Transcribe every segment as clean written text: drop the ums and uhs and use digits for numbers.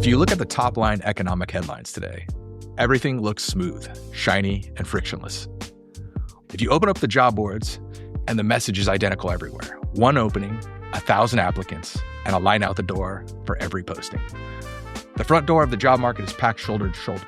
If you look at the top line economic headlines today, everything looks smooth, shiny, and frictionless. If you open up the job boards and the message is identical everywhere, one opening, 1,000 applicants, and a line out the door for every posting. The front door of the job market is packed shoulder to shoulder.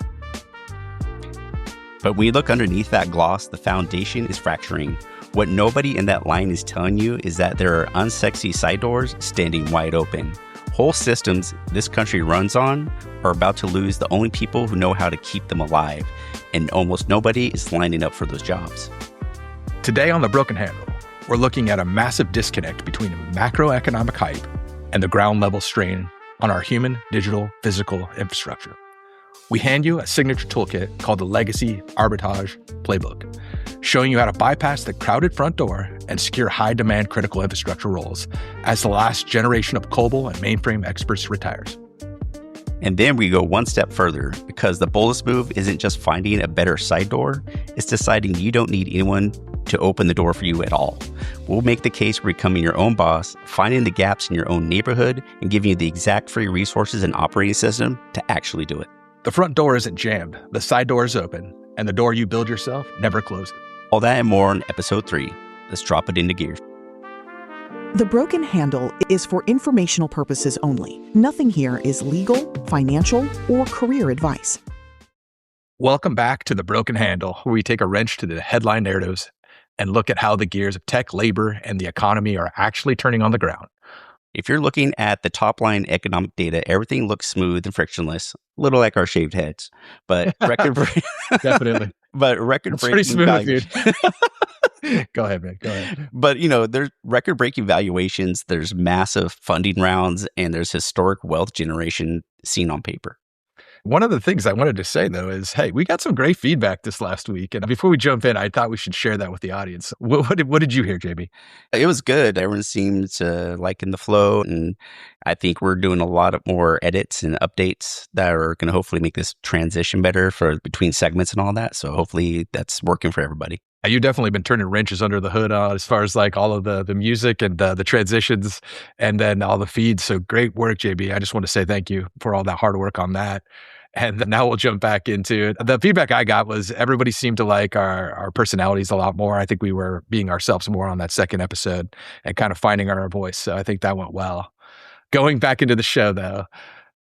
But when you look underneath that gloss, the foundation is fracturing. What nobody in that line is telling you is that there are unsexy side doors standing wide open. Whole systems this country runs on are about to lose the only people who know how to keep them alive, and almost nobody is lining up for those jobs. Today on The Broken Handle, we're looking at a massive disconnect between macroeconomic hype and the ground level strain on our human, digital, physical infrastructure. We hand you a signature toolkit called the Legacy Arbitrage Playbook, showing you how to bypass the crowded front door and secure high-demand critical infrastructure roles as the last generation of COBOL and mainframe experts retires. And then we go one step further, because the boldest move isn't just finding a better side door, it's deciding you don't need anyone to open the door for you at all. We'll make the case for becoming your own boss, finding the gaps in your own neighborhood, and giving you the exact free resources and operating system to actually do it. The front door isn't jammed, the side door is open, and the door you build yourself never closes. All that and more in episode 3. Let's drop it into gear. The Broken Handle is for informational purposes only. Nothing here is legal, financial, or career advice. Welcome back to The Broken Handle, where we take a wrench to the headline narratives and look at how the gears of tech, labor, and the economy are actually turning on the ground. If you're looking at the top line economic data, everything looks smooth and frictionless, a little like our shaved heads, but Definitely. But record-breaking valuations. Go ahead, man. Go ahead. But, there's record-breaking valuations, there's massive funding rounds, and there's historic wealth generation seen on paper. One of the things I wanted to say, though, is, hey, we got some great feedback this last week. And before we jump in, I thought we should share that with the audience. What did you hear, JB? It was good. Everyone seemed to like in the flow. And I think we're doing a lot of more edits and updates that are going to hopefully make this transition better for between segments and all that. So hopefully that's working for everybody. You've definitely been turning wrenches under the hood as far as like all of the music and the transitions and then all the feeds. So great work, JB. I just want to say thank you for all that hard work on that. And now we'll jump back into it. The feedback I got was everybody seemed to like our personalities a lot more. I think we were being ourselves more on that second episode and kind of finding our voice. So I think that went well. Going back into the show, though,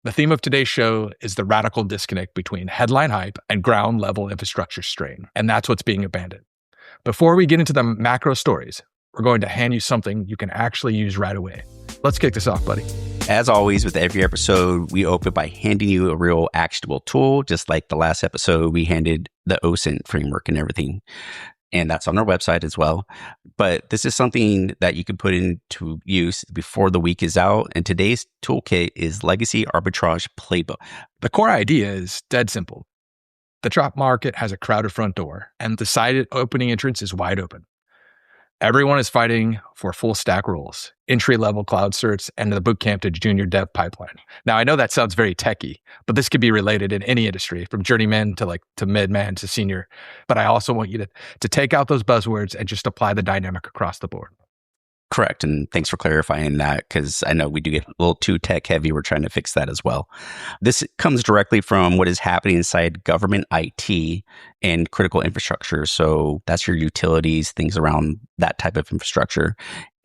the theme of today's show is the radical disconnect between headline hype and ground level infrastructure strain. And that's what's being abandoned. Before we get into the macro stories, we're going to hand you something you can actually use right away. Let's kick this off, buddy. As always, with every episode, we open by handing you a real actionable tool, just like the last episode, we handed the OSINT framework and everything. And that's on our website as well. But this is something that you can put into use before the week is out. And today's toolkit is Legacy Arbitrage Playbook. The core idea is dead simple. The job market has a crowded front door, and the side opening entrance is wide open. Everyone is fighting for full stack roles, entry-level cloud certs, and the bootcamp to junior dev pipeline. Now, I know that sounds very techy, but this could be related in any industry, from journeyman to mid-man to senior. But I also want you to take out those buzzwords and just apply the dynamic across the board. Correct. And thanks for clarifying that, because I know we do get a little too tech heavy. We're trying to fix that as well. This comes directly from what is happening inside government IT and critical infrastructure. So that's your utilities, things around that type of infrastructure.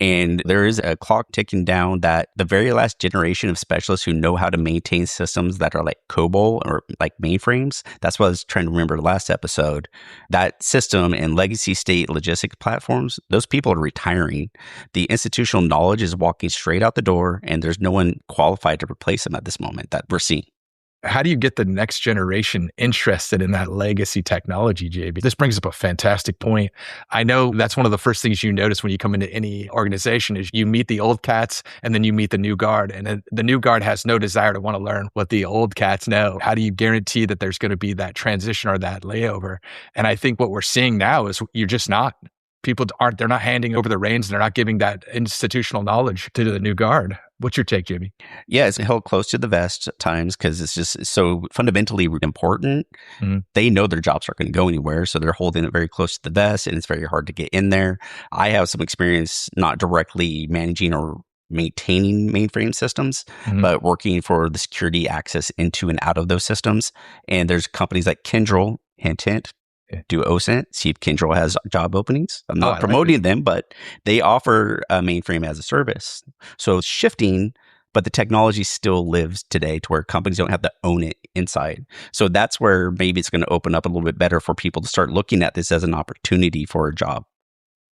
And there is a clock ticking down that the very last generation of specialists who know how to maintain systems that are like COBOL or like mainframes, that's what I was trying to remember the last episode, that system and legacy state logistics platforms, those people are retiring. The institutional knowledge is walking straight out the door, and there's no one qualified to replace them at this moment that we're seeing. How do you get the next generation interested in that legacy technology, JB? This brings up a fantastic point. I know that's one of the first things you notice when you come into any organization is you meet the old cats and then you meet the new guard. And the new guard has no desire to want to learn what the old cats know. How do you guarantee that there's going to be that transition or that layover? And I think what we're seeing now is you're just not. They're not handing over the reins. They're not giving that institutional knowledge to the new guard. What's your take, Jimmy? Yeah, it's held close to the vest at times because it's just so fundamentally important. Mm-hmm. They know their jobs aren't going to go anywhere, so they're holding it very close to the vest, and it's very hard to get in there. I have some experience not directly managing or maintaining mainframe systems, but working for the security access into and out of those systems. And there's companies like Kyndryl, hint, hint, do OSINT, see if Kyndryl has job openings. I'm not promoting them, but they offer a mainframe as a service. So it's shifting, but the technology still lives today to where companies don't have to own it inside. So that's where maybe it's going to open up a little bit better for people to start looking at this as an opportunity for a job.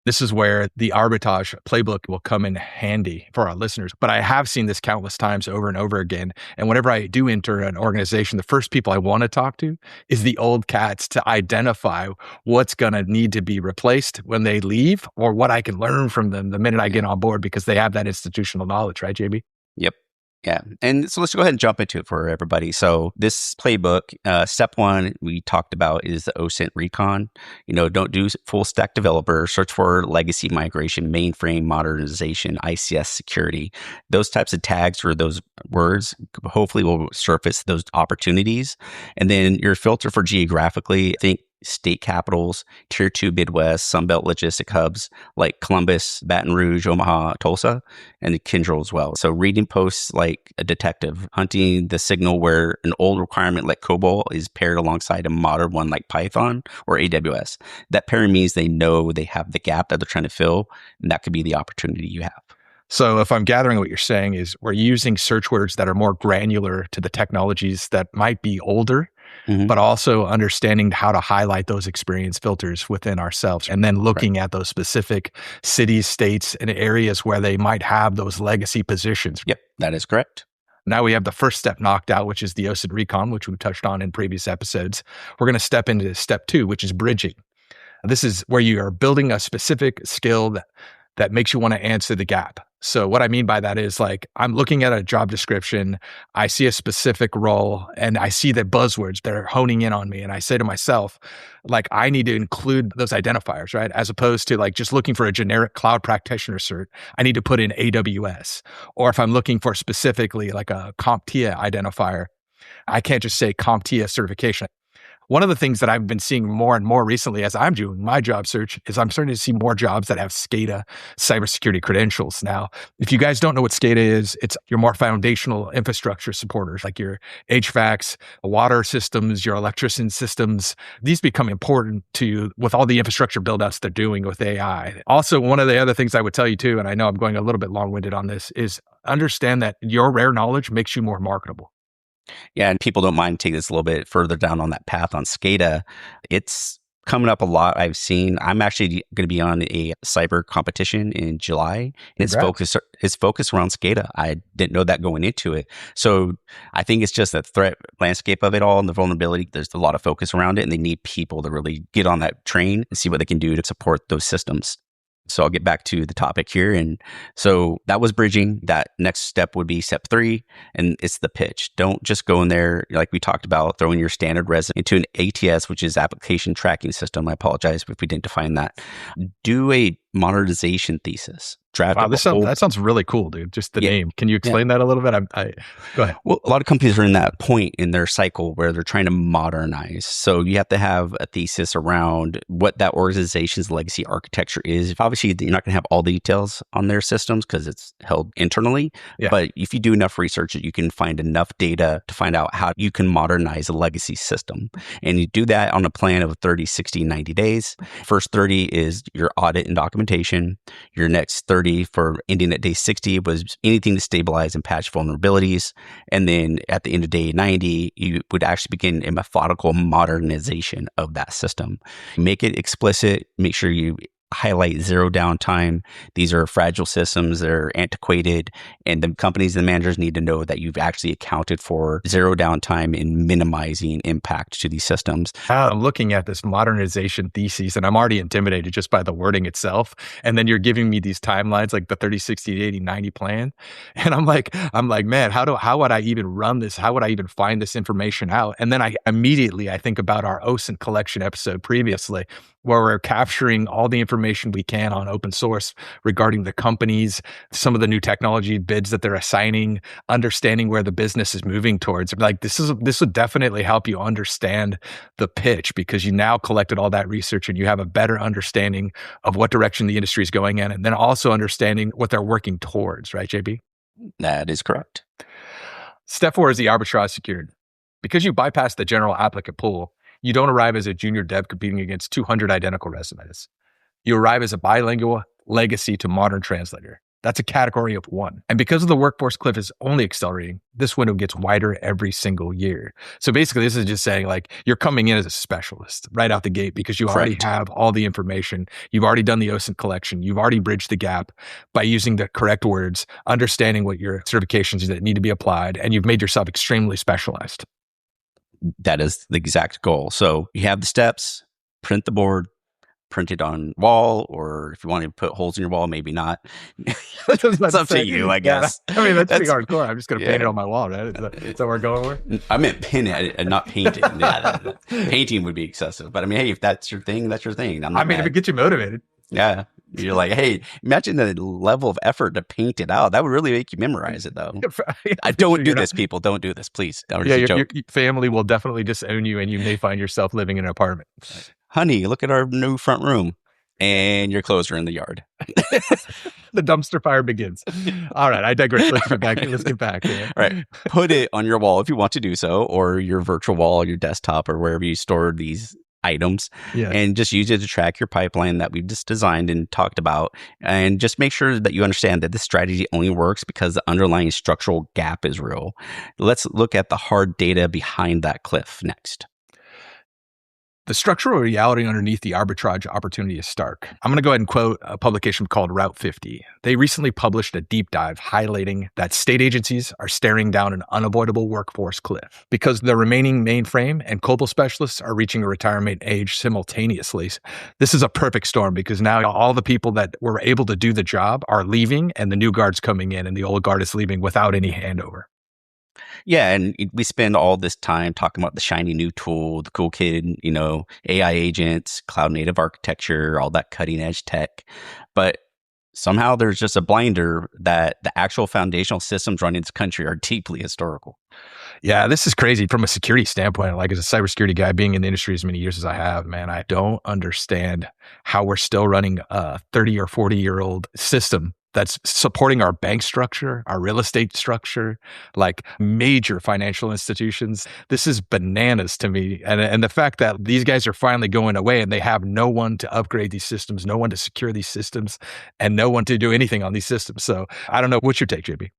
This is where the arbitrage playbook will come in handy for our listeners. But I have seen this countless times over and over again. And whenever I do enter an organization, the first people I want to talk to is the old cats to identify what's going to need to be replaced when they leave or what I can learn from them the minute I get on board because they have that institutional knowledge, right, JB? Yep. Yeah. And so let's go ahead and jump into it for everybody. So this playbook, step one we talked about is the OSINT recon. Don't do full stack developer, search for legacy migration, mainframe modernization, ICS security. Those types of tags or those words hopefully will surface those opportunities. And then your filter for geographically, think state capitals, tier 2 Midwest, Sunbelt logistic hubs like Columbus, Baton Rouge, Omaha, Tulsa, and Kyndryl as well. So reading posts like a detective, hunting the signal where an old requirement like COBOL is paired alongside a modern one like Python or AWS. That pairing means they know they have the gap that they're trying to fill, and that could be the opportunity you have. So if I'm gathering what you're saying is we're using search words that are more granular to the technologies that might be older, but also understanding how to highlight those experience filters within ourselves and then looking at those specific cities, states, and areas where they might have those legacy positions. Yep, that is correct. Now we have the first step knocked out, which is the OSINT recon, which we touched on in previous episodes. We're going to step into step 2, which is bridging. This is where you are building a specific skill that makes you want to answer the gap. So what I mean by that is like, I'm looking at a job description, I see a specific role, and I see the buzzwords that are honing in on me. And I say to myself, like, I need to include those identifiers, right? As opposed to like just looking for a generic cloud practitioner cert, I need to put in AWS. Or if I'm looking for specifically like a CompTIA identifier, I can't just say CompTIA certification. One of the things that I've been seeing more and more recently as I'm doing my job search is I'm starting to see more jobs that have SCADA cybersecurity credentials. Now, if you guys don't know what SCADA is, it's your more foundational infrastructure supporters, like your HVACs, water systems, your electrician systems. These become important to you with all the infrastructure build-outs they're doing with AI. Also, one of the other things I would tell you too, and I know I'm going a little bit long-winded on this, is understand that your rare knowledge makes you more marketable. Yeah, and people don't mind taking this a little bit further down on that path on SCADA. It's coming up a lot. I've seen. I'm actually going to be on a cyber competition in July, and it's focused around SCADA. I didn't know that going into it, so I think it's just the threat landscape of it all and the vulnerability. There's a lot of focus around it, and they need people to really get on that train and see what they can do to support those systems. So I'll get back to the topic here. And so that was bridging. That next step would be step 3, and it's the pitch. Don't just go in there, like we talked about, throwing your standard resume into an ATS, which is application tracking system. I apologize if we didn't define that. Do a modernization thesis. Wow, that sounds really cool, dude. Just the name. Can you explain that a little bit? Go ahead. Well, a lot of companies are in that point in their cycle where they're trying to modernize. So you have to have a thesis around what that organization's legacy architecture is. Obviously, you're not going to have all the details on their systems because it's held internally. Yeah. But if you do enough research, you can find enough data to find out how you can modernize a legacy system. And you do that on a plan of 30, 60, 90 days. First 30 is your audit and documentation. Your next 30 for ending at day 60 was anything to stabilize and patch vulnerabilities. And then at the end of day 90, you would actually begin a methodical modernization of that system. Make it explicit, make sure you highlight zero downtime. These are fragile systems, they're antiquated, and the companies and the managers need to know that you've actually accounted for zero downtime in minimizing impact to these systems. I'm looking at this modernization thesis and I'm already intimidated just by the wording itself. And then you're giving me these timelines like the 30, 60, 80, 90 plan. And I'm like, man, how would I even run this? How would I even find this information out? And then I think about our OSINT collection episode previously, where we're capturing all the information information we can on open source regarding the companies, some of the new technology bids that they're assigning, understanding where the business is moving towards. Like this would definitely help you understand the pitch because you now collected all that research and you have a better understanding of what direction the industry is going in, and then also understanding what they're working towards, right, JB? That is correct. Step 4 is the arbitrage secured. Because you bypass the general applicant pool, you don't arrive as a junior dev competing against 200 identical resumes. You arrive as a bilingual legacy to modern translator. That's a category of one. And because of the workforce cliff is only accelerating, this window gets wider every single year. So basically, this is just saying like you're coming in as a specialist right out the gate because you already have all the information. You've already done the OSINT collection. You've already bridged the gap by using the correct words, understanding what your certifications that need to be applied, and you've made yourself extremely specialized. That is the exact goal. So you have the steps, print the board, print it on wall, or if you want to put holes in your wall, maybe not. It's up to you, I guess. Yeah, I mean, that's pretty hardcore. I'm just going to paint it on my wall, right? Is that what we're going with? I meant pin it and not paint it. Painting would be excessive. But I mean, hey, if that's your thing, that's your thing. If it gets you motivated. Yeah. You're like, hey, imagine the level of effort to paint it out. That would really make you memorize it, though. I don't do this, people. Don't do this, please. Your family will definitely disown you, and you may find yourself living in an apartment. Honey, look at our new front room. And your clothes are in the yard. The dumpster fire begins. All right, I digress. Let's get back. Yeah. All right. Put it on your wall if you want to do so, or your virtual wall, your desktop, or wherever you store these items, and just use it to track your pipeline that we've just designed and talked about. And just make sure that you understand that this strategy only works because the underlying structural gap is real. Let's look at the hard data behind that cliff next. The structural reality underneath the arbitrage opportunity is stark. I'm going to go ahead and quote a publication called Route 50. They recently published a deep dive highlighting that state agencies are staring down an unavoidable workforce cliff because the remaining mainframe and COBOL specialists are reaching a retirement age simultaneously. This is a perfect storm because now all the people that were able to do the job are leaving and the new guard's coming in and the old guard is leaving without any handover. Yeah, and we spend all this time talking about the shiny new tool, the cool kid, AI agents, cloud native architecture, all that cutting edge tech. But somehow there's just a blinder that the actual foundational systems running this country are deeply historical. Yeah, this is crazy from a security standpoint. Like as a cybersecurity guy, being in the industry as many years as I have, man, I don't understand how we're still running a 30 or 40-year-old system that's supporting our bank structure, our real estate structure, like major financial institutions. This is bananas to me. And the fact that these guys are finally going away and they have no one to upgrade these systems, no one to secure these systems, and no one to do anything on these systems. So I don't know. What's your take, JB?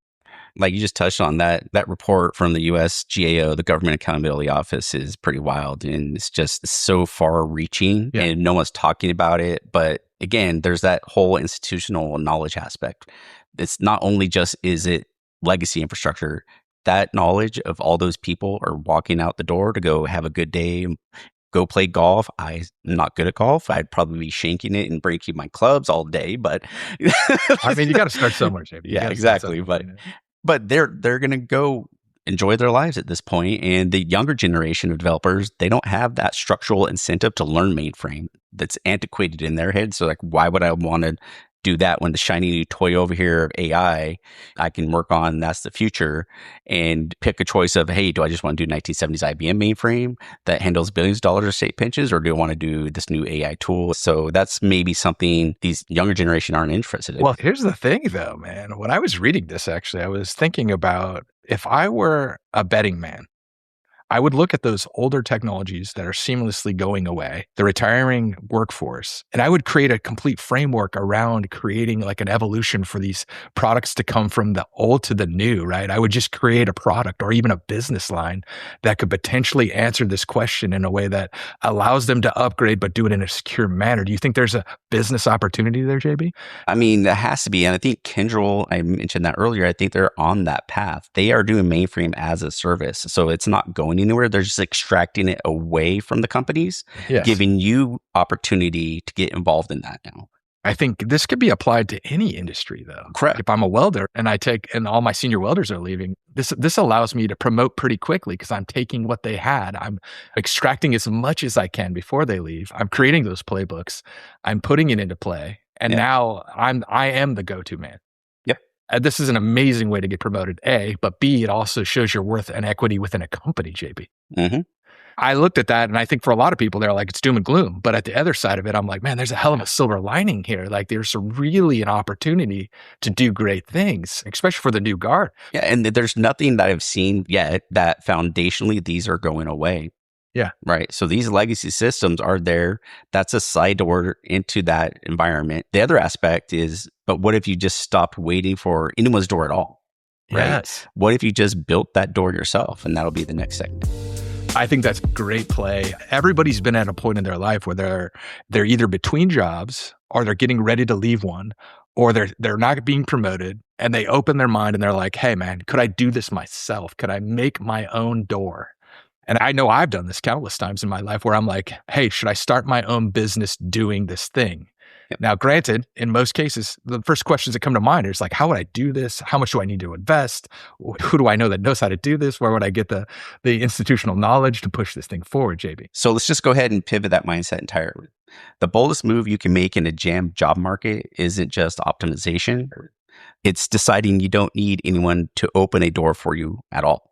Like you just touched on that report from the US GAO, the Government Accountability Office, is pretty wild. And it's just so far reaching and no one's talking about it. But again, there's that whole institutional knowledge aspect. It's not only just, is it legacy infrastructure? That knowledge of all those people are walking out the door to go have a good day, go play golf. I'm not good at golf. I'd probably be shanking it and breaking my clubs all day, but I mean, you got to start somewhere, JB. Yeah, exactly. But they're going to go enjoy their lives at this point. And the younger generation of developers, they don't have that structural incentive to learn mainframe. That's antiquated in their head. So like, why would I want to do that when the shiny new toy over here of AI I can work on, that's the future, and pick a choice of, hey, do I just want to do 1970s IBM mainframe that handles billions of dollars of state pinches, or do I want to do this new AI tool? So that's maybe something these younger generation aren't interested in. Well, here's the thing though, man. When I was reading this, actually, I was thinking about if I were a betting man, I would look at those older technologies that are seamlessly going away, the retiring workforce, and I would create a complete framework around creating like an evolution for these products to come from the old to the new, right? I would just create a product or even a business line that could potentially answer this question in a way that allows them to upgrade, but do it in a secure manner. Do you think there's a business opportunity there, JB? I mean, there has to be. And I think Kyndryl, I mentioned that earlier, I think they're on that path. They are doing mainframe as a service. So it's not going anywhere. They're just extracting it away from the companies, giving you opportunity to get involved in that now. I think this could be applied to any industry though. Correct. If I'm a welder and and all my senior welders are leaving, This allows me to promote pretty quickly because I'm taking what they had. I'm extracting as much as I can before they leave. I'm creating those playbooks. I'm putting it into play. And Yeah. now I am the go-to man. Yep. This is an amazing way to get promoted, A, but B, it also shows your worth and equity within a company, JB. Mm-hmm. I looked at that and I think for a lot of people, they're like, it's doom and gloom. But at the other side of it, I'm like, man, there's a hell of a silver lining here. Like there's really an opportunity to do great things, especially for the new guard. Yeah. And there's nothing that I've seen yet that foundationally these are going away. Yeah. Right. So these legacy systems are there. That's a side door into that environment. The other aspect is, but what if you just stopped waiting for anyone's door at all? Right. Yes. What if you just built that door yourself? And that'll be the next segment. I think that's great play. Everybody's been at a point in their life where they're either between jobs or they're getting ready to leave one, or they're not being promoted, and they open their mind and they're like, hey man, could I do this myself? Could I make my own door? And I know I've done this countless times in my life where I'm like, hey, should I start my own business doing this thing? Now, granted, in most cases, the first questions that come to mind is like, how would I do this? How much do I need to invest? Who do I know that knows how to do this? Where would I get the institutional knowledge to push this thing forward, JB? So let's just go ahead and pivot that mindset entirely. The boldest move you can make in a jammed job market isn't just optimization. It's deciding you don't need anyone to open a door for you at all.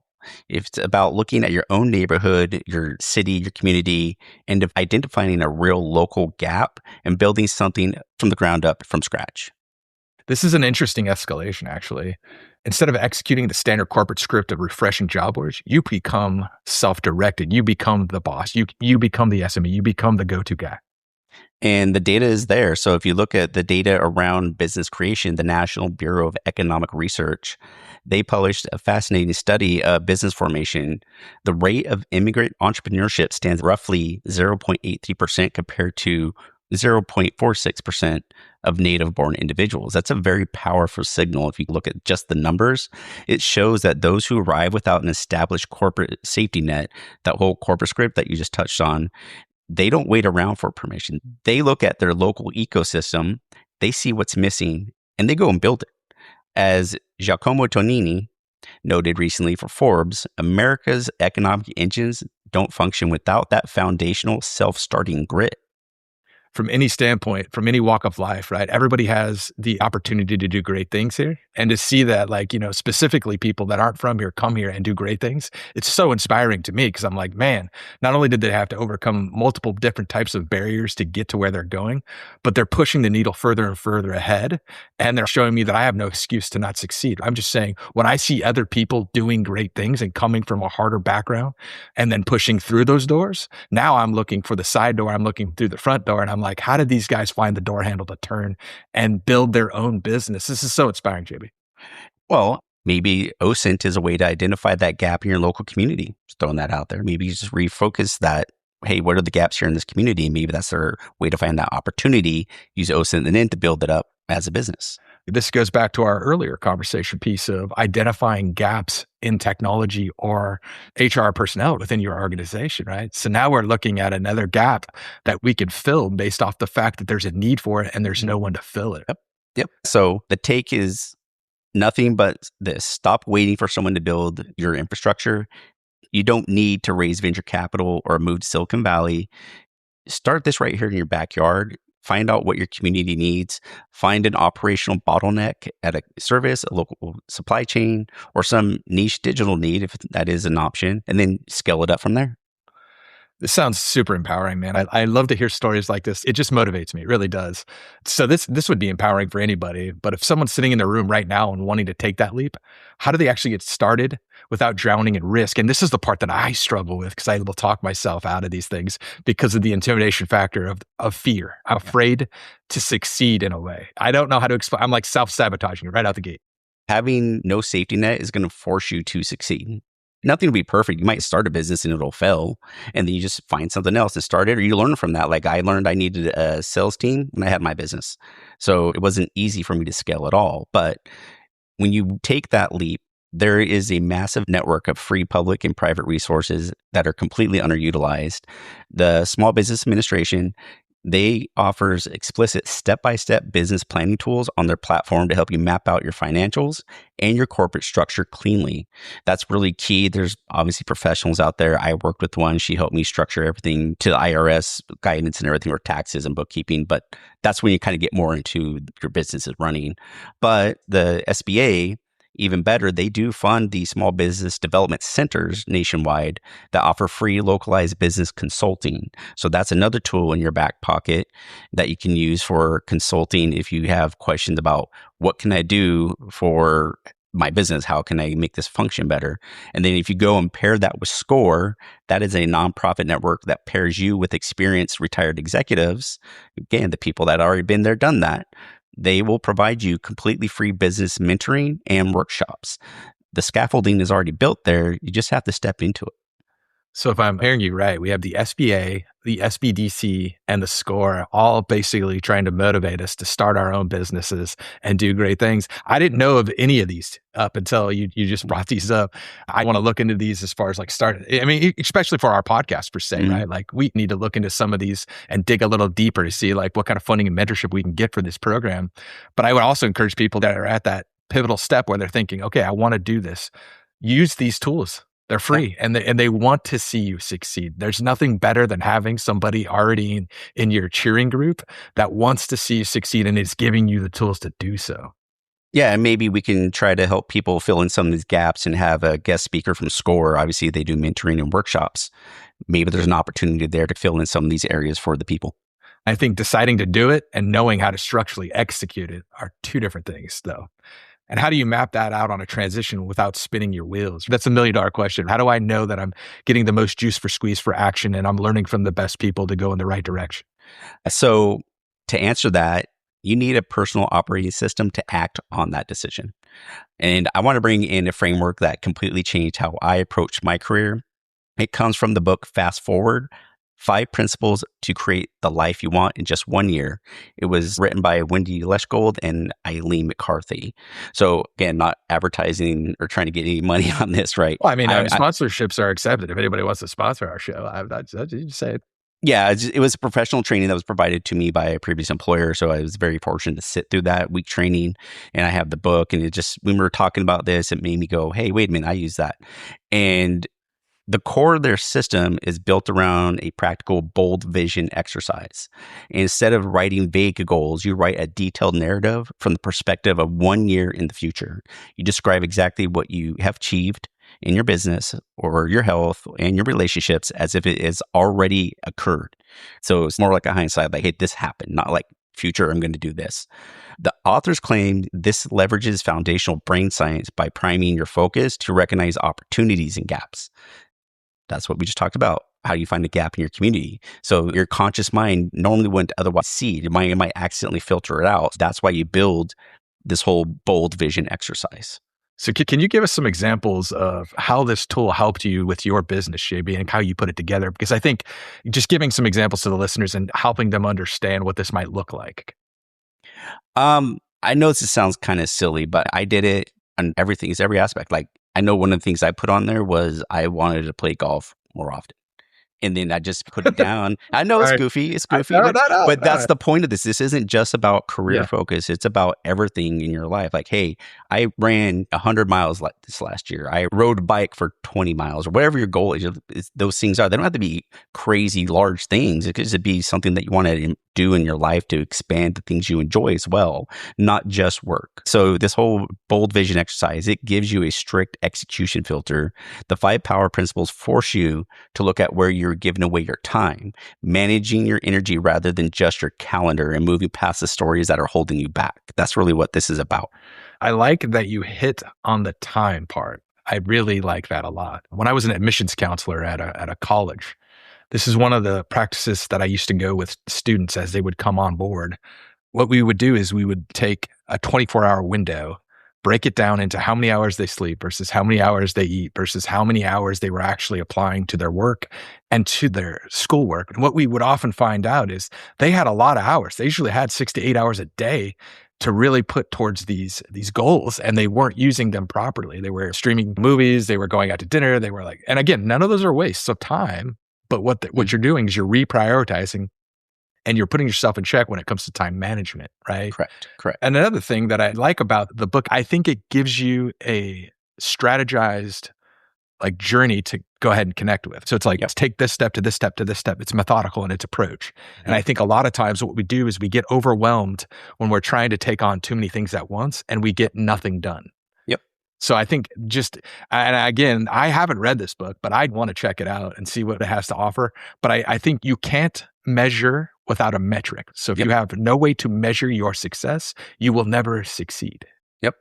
It's about looking at your own neighborhood, your city, your community, and identifying a real local gap and building something from the ground up from scratch. This is an interesting escalation, actually. Instead of executing the standard corporate script of refreshing job boards, you become self-directed. You become the boss. You become the SME. You become the go-to guy. And the data is there. So if you look at the data around business creation, the National Bureau of Economic Research, they published a fascinating study of business formation. The rate of immigrant entrepreneurship stands roughly 0.83% compared to 0.46% of native-born individuals. That's a very powerful signal. If you look at just the numbers, it shows that those who arrive without an established corporate safety net, that whole corporate script that you just touched on, they don't wait around for permission. They look at their local ecosystem, they see what's missing, and they go and build it. As Giacomo Tonini noted recently for Forbes, America's economic engines don't function without that foundational self-starting grit. From any standpoint, from any walk of life, right? Everybody has the opportunity to do great things here. And to see that, like, specifically people that aren't from here come here and do great things, it's so inspiring to me because I'm like, man, not only did they have to overcome multiple different types of barriers to get to where they're going, but they're pushing the needle further and further ahead. And they're showing me that I have no excuse to not succeed. I'm just saying, when I see other people doing great things and coming from a harder background and then pushing through those doors, now I'm looking for the side door, I'm looking through the front door, and I'm like, how did these guys find the door handle to turn and build their own business? This is so inspiring, JB. Well, maybe OSINT is a way to identify that gap in your local community. Just throwing that out there. Maybe you just refocus that. Hey, what are the gaps here in this community? Maybe that's their way to find that opportunity, use OSINT and then to build it up as a business. This goes back to our earlier conversation piece of identifying gaps in technology or HR personnel within your organization, right? So now we're looking at another gap that we can fill based off the fact that there's a need for it and there's no one to fill it. Yep. So the take is nothing but this. Stop waiting for someone to build your infrastructure. You don't need to raise venture capital or move to Silicon Valley. Start this right here in your backyard. Find out what your community needs. Find an operational bottleneck at a service, a local supply chain, or some niche digital need, if that is an option, and then scale it up from there. This sounds super empowering, man. I love to hear stories like this. It just motivates me. It really does. So this would be empowering for anybody. But if someone's sitting in their room right now and wanting to take that leap, how do they actually get started without drowning in risk? And this is the part that I struggle with because I will talk myself out of these things because of the intimidation factor of fear. I'm afraid to succeed in a way. I don't know how to explain. I'm like self-sabotaging it right out the gate. Having no safety net is going to force you to succeed. Nothing will be perfect. You might start a business and it'll fail, and then you just find something else and start it, or you learn from that. Like I learned I needed a sales team when I had my business. So it wasn't easy for me to scale at all. But when you take that leap, there is a massive network of free public and private resources that are completely underutilized. The Small Business Administration They offers explicit step-by-step business planning tools on their platform to help you map out your financials and your corporate structure cleanly. That's really key. There's obviously professionals out there. I worked with one. She helped me structure everything to the IRS guidance and everything for taxes and bookkeeping. But that's when you kind of get more into your business is running. But the SBA, even better, they do fund the small business development centers nationwide that offer free localized business consulting. So that's another tool in your back pocket that you can use for consulting if you have questions about what can I do for my business? How can I make this function better? And then if you go and pair that with SCORE, that is a nonprofit network that pairs you with experienced retired executives. Again, the people that already been there, done that. They will provide you completely free business mentoring and workshops. The scaffolding is already built there. You just have to step into it. So if I'm hearing you right, we have the SBA, the SBDC, and the SCORE all basically trying to motivate us to start our own businesses and do great things. I didn't know of any of these up until you just brought these up. I want to look into these as far as like start. I mean, especially for our podcast per se, right? Like we need to look into some of these and dig a little deeper to see like what kind of funding and mentorship we can get for this program. But I would also encourage people that are at that pivotal step where they're thinking, okay, I want to do this. Use these tools. They're free and they want to see you succeed. There's nothing better than having somebody already in your cheering group that wants to see you succeed and is giving you the tools to do so. Yeah, and maybe we can try to help people fill in some of these gaps and have a guest speaker from SCORE. Obviously, they do mentoring and workshops. Maybe there's an opportunity there to fill in some of these areas for the people. I think deciding to do it and knowing how to structurally execute it are two different things, though. And how do you map that out on a transition without spinning your wheels? That's $1 million question. How do I know that I'm getting the most juice for squeeze for action and I'm learning from the best people to go in the right direction? So to answer that, you need a personal operating system to act on that decision. And I want to bring in a framework that completely changed how I approached my career. It comes from the book Fast Forward, 5 Principles to Create the Life You Want in Just 1 Year. It was written by Wendy Leschgold and Eileen McCarthy. So again, not advertising or trying to get any money on this, right? Well, I mean, sponsorships are accepted. If anybody wants to sponsor our show, I just say it. Yeah, it was professional training that was provided to me by a previous employer. So I was very fortunate to sit through that week training. And I have the book. And it just, when we were talking about this, it made me go, hey, wait a minute, I use that. And the core of their system is built around a practical bold vision exercise. And instead of writing vague goals, you write a detailed narrative from the perspective of 1 year in the future. You describe exactly what you have achieved in your business or your health and your relationships as if it has already occurred. So it's more like a hindsight, like, hey, this happened, not like future, I'm going to do this. The authors claim this leverages foundational brain science by priming your focus to recognize opportunities and gaps. That's what we just talked about. How do you find a gap in your community? So your conscious mind normally wouldn't otherwise see. Your mind might accidentally filter it out. That's why you build this whole bold vision exercise. So can you give us some examples of how this tool helped you with your business, JB, and how you put it together? Because I think just giving some examples to the listeners and helping them understand what this might look like. I know this sounds kind of silly, but I did it on everything. It's every aspect. Like, I know one of the things I put on there was I wanted to play golf more often. And then I just put it down. I know it's goofy. It's goofy. But that's the point of this. This isn't just about career focus. It's about everything in your life. Like, hey, I ran 100 miles like this last year. I rode a bike for 20 miles or whatever your goal is. Those things are. They don't have to be crazy large things. It could just be something that you want to do in your life to expand the things you enjoy as well, not just work. So this whole bold vision exercise, it gives you a strict execution filter. The 5 power principles force you to look at where you're giving away your time, managing your energy rather than just your calendar, and moving past the stories that are holding you back. That's really what this is about. I like that you hit on the time part. I really like that a lot. When I was an admissions counselor at a college, this is one of the practices that I used to go with students as they would come on board. What we would do is we would take a 24-hour window, break it down into how many hours they sleep versus how many hours they eat versus how many hours they were actually applying to their work and to their schoolwork. And what we would often find out is they had a lot of hours. They usually had 6 to 8 hours a day to really put towards these goals, and they weren't using them properly. They were streaming movies, they were going out to dinner, they were like, and again, none of those are wastes of time, but what you're doing is you're reprioritizing and you're putting yourself in check when it comes to time management, right? Correct. And another thing that I like about the book, I think it gives you a strategized like journey to go ahead and connect with. So it's like, let's take this step to this step to this step. It's methodical in its approach. And I think a lot of times what we do is we get overwhelmed when we're trying to take on too many things at once and we get nothing done. So I think and again, I haven't read this book, but I'd want to check it out and see what it has to offer. But I think you can't measure without a metric. So if you have no way to measure your success, you will never succeed. And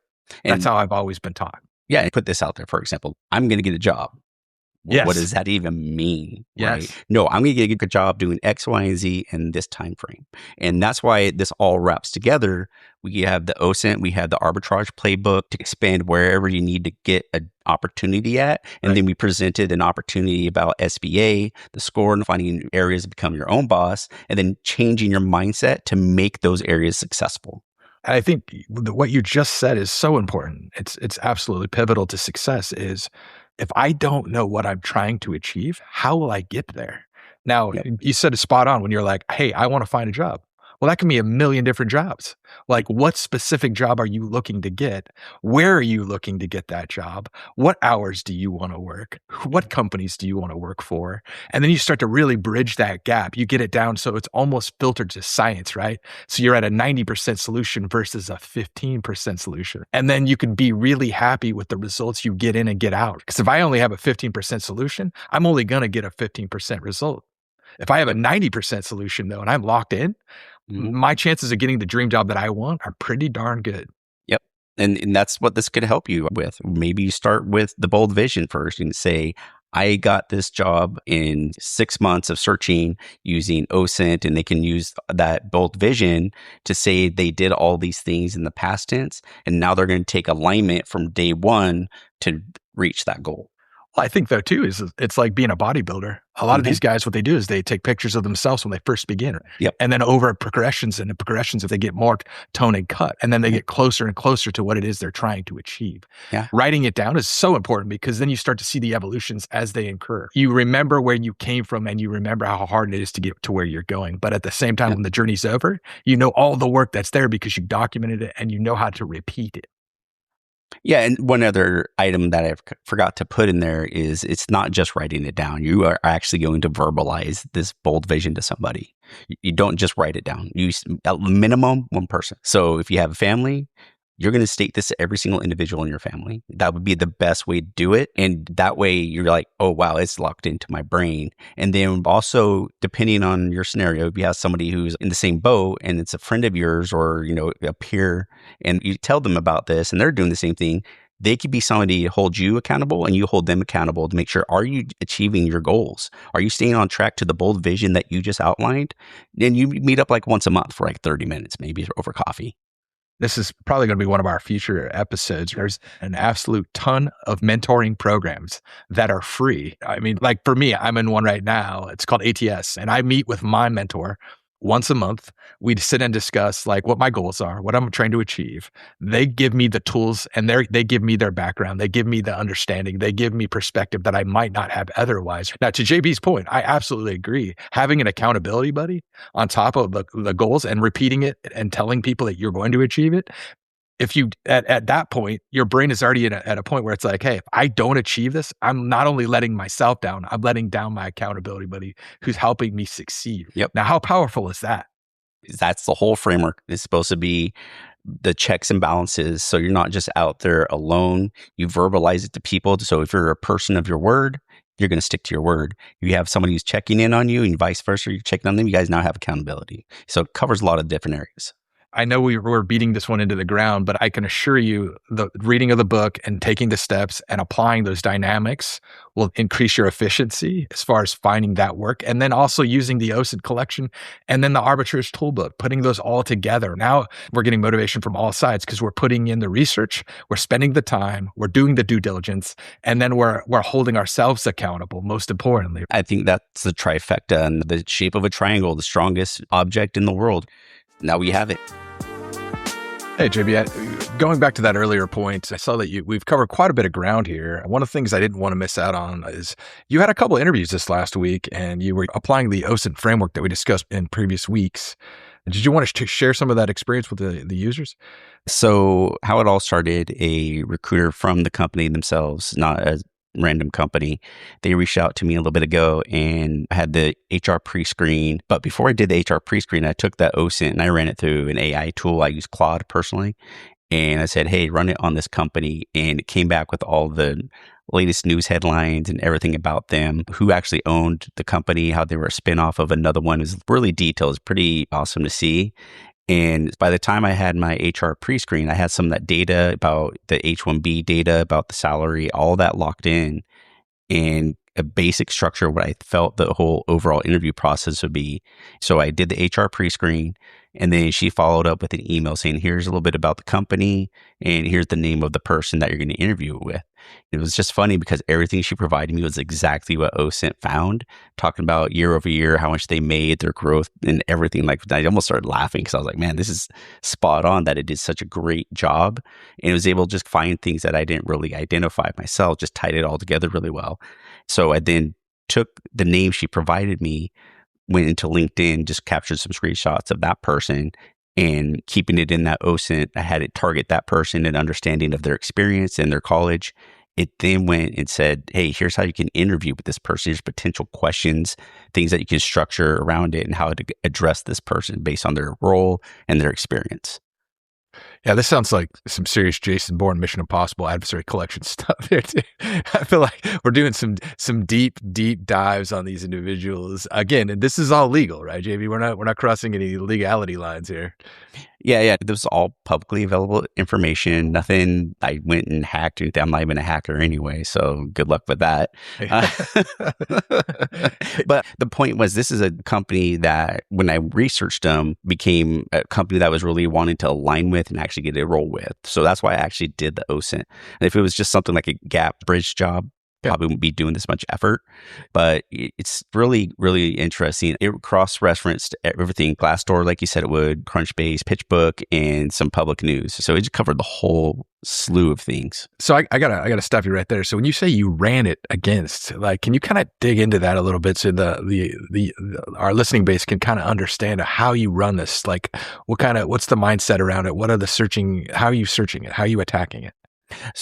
that's how I've always been taught. Yeah. And put this out there, for example, I'm going to get a job. Yes. What does that even mean? Yes. Right? No, I'm going to get a good job doing X, Y, and Z in this time frame. And that's why this all wraps together. We have the OSINT, we have the arbitrage playbook to expand wherever you need to get an opportunity at. And then we presented an opportunity about SBA, the score, and finding areas to become your own boss, and then changing your mindset to make those areas successful. And I think what you just said is so important. It's absolutely pivotal to success is if I don't know what I'm trying to achieve, how will I get there? Now, you said it spot on when you're like, hey, I want to find a job. Well, that can be a million different jobs. Like, what specific job are you looking to get? Where are you looking to get that job? What hours do you want to work? What companies do you want to work for? And then you start to really bridge that gap. You get it down so it's almost filtered to science, right? So you're at a 90% solution versus a 15% solution. And then you can be really happy with the results you get in and get out. Because if I only have a 15% solution, I'm only going to get a 15% result. If I have a 90% solution though, and I'm locked in, my chances of getting the dream job that I want are pretty darn good. Yep. And that's what this could help you with. Maybe you start with the bold vision first and say, I got this job in 6 months of searching using OSINT, and they can use that bold vision to say they did all these things in the past tense. And now they're going to take alignment from day one to reach that goal. Well, I think though too, is it's like being a bodybuilder. A lot of these guys, what they do is they take pictures of themselves when they first begin. And then over progressions and the progressions, if they get more tone and cut, and then they get closer and closer to what it is they're trying to achieve. Writing it down is so important because then you start to see the evolutions as they incur. You remember where you came from and you remember how hard it is to get to where you're going. But at the same time, when the journey's over, you know all the work that's there because you documented it and you know how to repeat it. Yeah, and one other item that I forgot to put in there is it's not just writing it down. You are actually going to verbalize this bold vision to somebody. You don't just write it down. You at minimum one person. So if you have a family, you're going to state this to every single individual in your family. That would be the best way to do it. And that way you're like, oh, wow, it's locked into my brain. And then also, depending on your scenario, if you have somebody who's in the same boat and it's a friend of yours or, you know, a peer, and you tell them about this and they're doing the same thing, they could be somebody to hold you accountable and you hold them accountable to make sure, are you achieving your goals? Are you staying on track to the bold vision that you just outlined? Then you meet up like once a month for like 30 minutes, maybe over coffee. This is probably going to be one of our future episodes. There's an absolute ton of mentoring programs that are free. I mean, like for me, I'm in one right now. It's called ATS. And I meet with my mentor once a month. We sit and discuss like what my goals are, what I'm trying to achieve. They give me the tools and they give me their background. They give me the understanding. They give me perspective that I might not have otherwise. Now, to JB's point, I absolutely agree. Having an accountability buddy on top of the goals and repeating it and telling people that you're going to achieve it. If you, at that point, your brain is already at a point where it's like, hey, if I don't achieve this, I'm not only letting myself down, I'm letting down my accountability buddy who's helping me succeed. Now, how powerful is that? That's the whole framework. It's supposed to be the checks and balances. So you're not just out there alone. You verbalize it to people. So if you're a person of your word, you're going to stick to your word. You have somebody who's checking in on you and vice versa. You're checking on them. You guys now have accountability. So it covers a lot of different areas. I know we're beating this one into the ground, but I can assure you the reading of the book and taking the steps and applying those dynamics will increase your efficiency as far as finding that work. And then also using the OSINT collection and then the arbitrage toolbook, putting those all together. Now we're getting motivation from all sides because we're putting in the research, we're spending the time, we're doing the due diligence, and then we're holding ourselves accountable, most importantly. I think that's the trifecta and the shape of a triangle, the strongest object in the world. Now we have it. Hey, JB, going back to that earlier point, I saw that we've covered quite a bit of ground here. One of the things I didn't want to miss out on is you had a couple of interviews this last week, and you were applying the OSINT framework that we discussed in previous weeks. Did you want to share some of that experience with the users? So how it all started, a recruiter from the company themselves, not a random company, they reached out to me a little bit ago and I had the HR pre-screen. But before I did the HR pre-screen, I took that OSINT and I ran it through an AI tool. I use Claude personally. And I said, hey, run it on this company. And it came back with all the latest news headlines and everything about them, who actually owned the company, how they were a spinoff of another one. It was really detailed. It's pretty awesome to see. And by the time I had my HR pre-screen, I had some of that data about the H-1B data, about the salary, all that locked in, and a basic structure of what I felt the whole overall interview process would be. So I did the HR pre-screen, and then she followed up with an email saying, here's a little bit about the company, and here's the name of the person that you're going to interview with. It was just funny because everything she provided me was exactly what OSINT found, talking about year over year, how much they made, their growth, and everything. Like, I almost started laughing because I was like, man, this is spot on that it did such a great job. And it was able to just find things that I didn't really identify myself, just tied it all together really well. So I then took the name she provided me, went into LinkedIn, just captured some screenshots of that person, and keeping it in that OSINT, I had it target that person and understanding of their experience and their college. It then went and said, hey, here's how you can interview with this person. Here's potential questions, things that you can structure around it, and how to address this person based on their role and their experience. Yeah, this sounds like some serious Jason Bourne Mission Impossible adversary collection stuff here too. I feel like we're doing some deep dives on these individuals. Again, and this is all legal, right, JB? We're not crossing any legality lines here. Yeah. This was all publicly available information. Nothing I went and hacked. I'm not even a hacker anyway, so good luck with that. But the point was, this is a company that, when I researched them, became a company that I was really wanting to align with and actually get a role with. So that's why I actually did the OSINT. And if it was just something like a gap bridge job, probably wouldn't be doing this much effort, but it's really, really interesting. It cross-referenced everything, Glassdoor, like you said it would, Crunchbase, PitchBook, and some public news. So it just covered the whole slew of things. So I gotta stop you right there. So when you say you ran it against, like, can you kind of dig into that a little bit so our listening base can kind of understand how you run this? Like, what's the mindset around it? What are how are you searching it? How are you attacking it?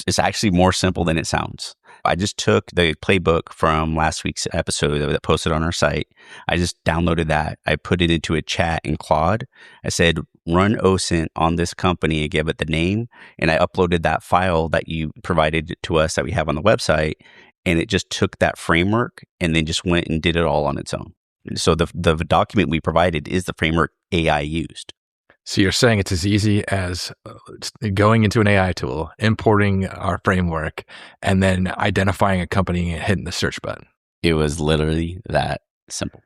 It's actually more simple than it sounds. I just took the playbook from last week's episode that posted on our site. I just downloaded that. I put it into a chat in Claude. I said, run OSINT on this company and give it the name. And I uploaded that file that you provided to us that we have on the website. And it just took that framework and then just went and did it all on its own. So the document we provided is the framework AI used. So you're saying it's as easy as going into an AI tool, importing our framework, and then identifying a company and hitting the search button. It was literally that simple.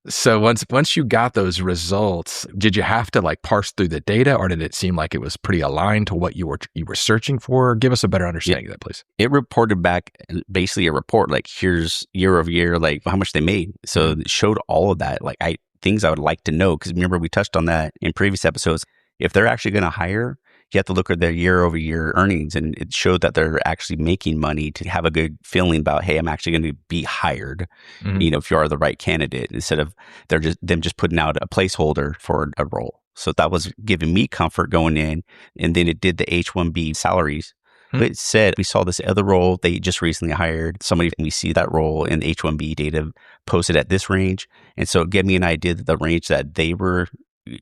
So once you got those results, did you have to like parse through the data, or did it seem like it was pretty aligned to what you were searching for? Give us a better understanding of that, please. It reported back basically a report, like here's year over year, like how much they made. So it showed all of that, like things I would like to know, because remember we touched on that in previous episodes. If they're actually going to hire, you have to look at their year over year earnings, and it showed that they're actually making money to have a good feeling about, hey, I'm actually going to be hired. Mm-hmm. If you are the right candidate, instead of them just putting out a placeholder for a role. So that was giving me comfort going in. And then it did the H-1B salaries. But it said, we saw this other role they just recently hired somebody, and we see that role in the H-1B data posted at this range. And so it gave me an idea that the range that they were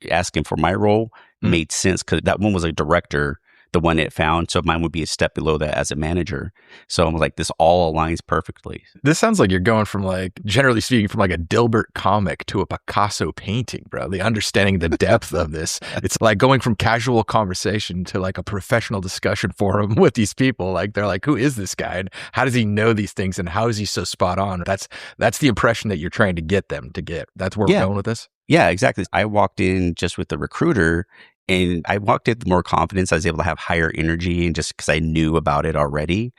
asking for my role made sense, because that one was a director, the one it found. So mine would be a step below that as a manager. So I'm like, this all aligns perfectly. This sounds like you're going from, like, generally speaking, from like a Dilbert comic to a Picasso painting, bro. The understanding the depth of this. It's like going from casual conversation to like a professional discussion forum with these people. Like, they're like, who is this guy? And how does he know these things? And how is he so spot on? That's the impression that you're trying to get them to get. That's where we're going with this. Yeah, exactly. I walked in just with the recruiter, And I walked in with more confidence. I was able to have higher energy and just because I knew about it already.